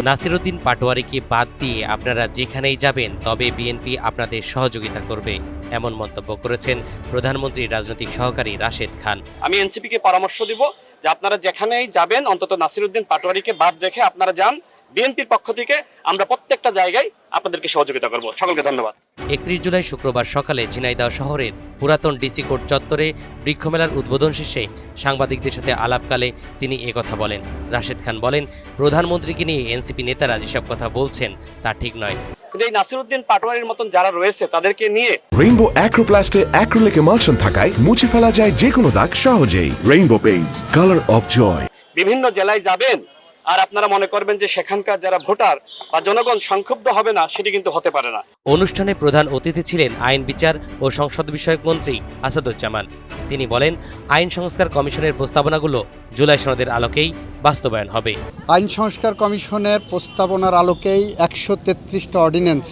নাসিরউদ্দিন পাটোয়ারীকে বাদ দিয়ে আপনারা যেখানেই যাবেন তবে বিএনপি আপনাদের সহযোগিতা করবে, এমন মন্তব্য করেছেন প্রধানমন্ত্রীর রাজনৈতিক সহকারী রাশেদ খান। আমি এনসিপিকে পরামর্শ দিব যে আপনারা যেখানেই যাবেন অন্তত নাসিরউদ্দিন পাটোয়ারীকে বাদ রেখে আপনারা যান। বিএনপির পক্ষ থেকে আমরা প্রত্যেকটা জায়গায় আপনাদেরকে সহযোগিতা করব। সকলকে ধন্যবাদ। 31 জুলাই শুক্রবার সকালে ঝিনাইদহ শহরের পুরাতন ডিসি কোর্ট চত্বরে বৃক্ষমেলার উদ্বোধন শেষে সাংবাদিকদের সাথে আলাপকালে তিনি একথা বলেন। রাশেদ খান বলেন, প্রধানমন্ত্রীকে নিয়ে এনসিপি নেতারা যেসব কথা বলছেন তা ঠিক নয়। কিন্তু এই নাসিরউদ্দিন পাটোয়ারীর মতন যারা রয়েছে তাদেরকে নিয়ে রেইনবো অ্যাক্রোপ্লাস্টে অ্যাক্রিলিক এমালশন থাকায় মুছে ফেলা যায় যে কোনো দাগ সহজেই। Rainbow paints, colour of joy. বিভিন্ন জেলায় যাবেন আর আপনারা মনে করবেন যে সেখানকার যারা ভোটার বা জনগণ সংক্ষুব্ধ হবে না, সেটি কিন্তু হতে পারে না। অনুষ্ঠানে প্রধান অতিথি ছিলেন আইন বিচার ও সংসদ বিষয়ক মন্ত্রী আসাদুজ্জামান। তিনি বলেন, আইন সংস্কার কমিশনের প্রস্তাবনাগুলো জুলাই সনদের আলোকেই বাস্তবায়ন হবে। আইন সংস্কার কমিশনের প্রস্তাবনার আলোকেই 133টা অর্ডিন্যান্স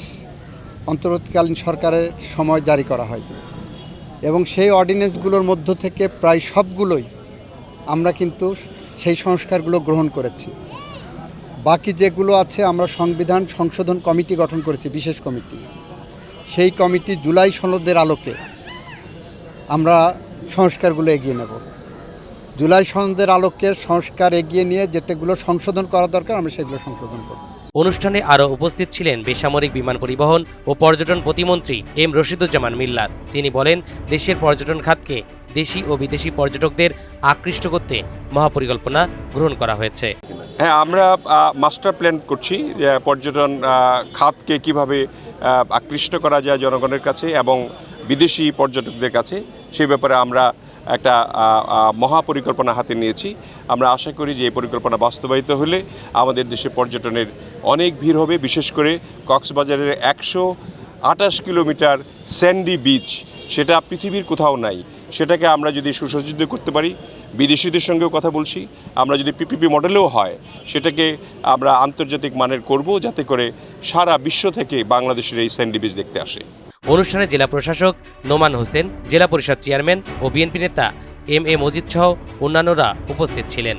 অন্তর্বর্তীকালীন সরকারের সময় জারি করা হয় এবং সেই অর্ডিন্যান্সগুলোর মধ্য থেকে প্রায় সবগুলোই আমরা কিন্তু সেই সংস্কারগুলো গ্রহণ করেছি। বাকি যেগুলো আছে আমরা সংবিধান সংশোধন কমিটি গঠন করেছি, বিশেষ কমিটি। সেই কমিটি জুলাই সনদের আলোকে আমরা সংস্কারগুলো এগিয়ে নেব। জুলাই সনদের আলোকে সংস্কার এগিয়ে নিয়ে যেটাগুলো সংশোধন করা দরকার আমরা সেগুলো সংশোধন করব। অনুষ্ঠানে আরও উপস্থিত ছিলেন বেসামরিক বিমান পরিবহন ও পর্যটন প্রতিমন্ত্রী এম রশিদুজ্জামান মিল্লাত। তিনি বলেন, দেশের পর্যটন খাতকে দেশি ও বিদেশি পর্যটকদের আকৃষ্ট করতে মহাপরিকল্পনা গ্রহণ করা হয়েছে। হ্যাঁ, আমরা মাস্টার প্ল্যান করছি পর্যটন খাতকে কিভাবে আকৃষ্ট করা যায় জনগণের কাছে এবং বিদেশি পর্যটকদের কাছে, সেই ব্যাপারে আমরা একটা মহাপরিকল্পনা হাতে নিয়েছি। আমরা আশা করি যে এই পরিকল্পনা বাস্তবায়িত হলে আমাদের দেশে পর্যটনের অনেক ভিড় হবে। বিশেষ করে কক্সবাজারের 128 কিলোমিটার স্যান্ডি বিচ, সেটা পৃথিবীর কোথাও নাই। সেটাকে আমরা যদি সুসজ্জিত করতে পারি, বিদেশিদের সঙ্গেও কথা বলছি, আমরা যদি পিপিপি মডেলেও হয় সেটাকে আমরা আন্তর্জাতিক মানের করব, যাতে করে সারা বিশ্ব থেকে বাংলাদেশের এই স্যান্ডি বিচ দেখতে আসে। অনুষ্ঠানে জেলা প্রশাসক নোমান হোসেন, জেলা পরিষদ চেয়ারম্যান ও বিএনপি নেতা এম এ মজিদ সহ অন্যান্যরা উপস্থিত ছিলেন।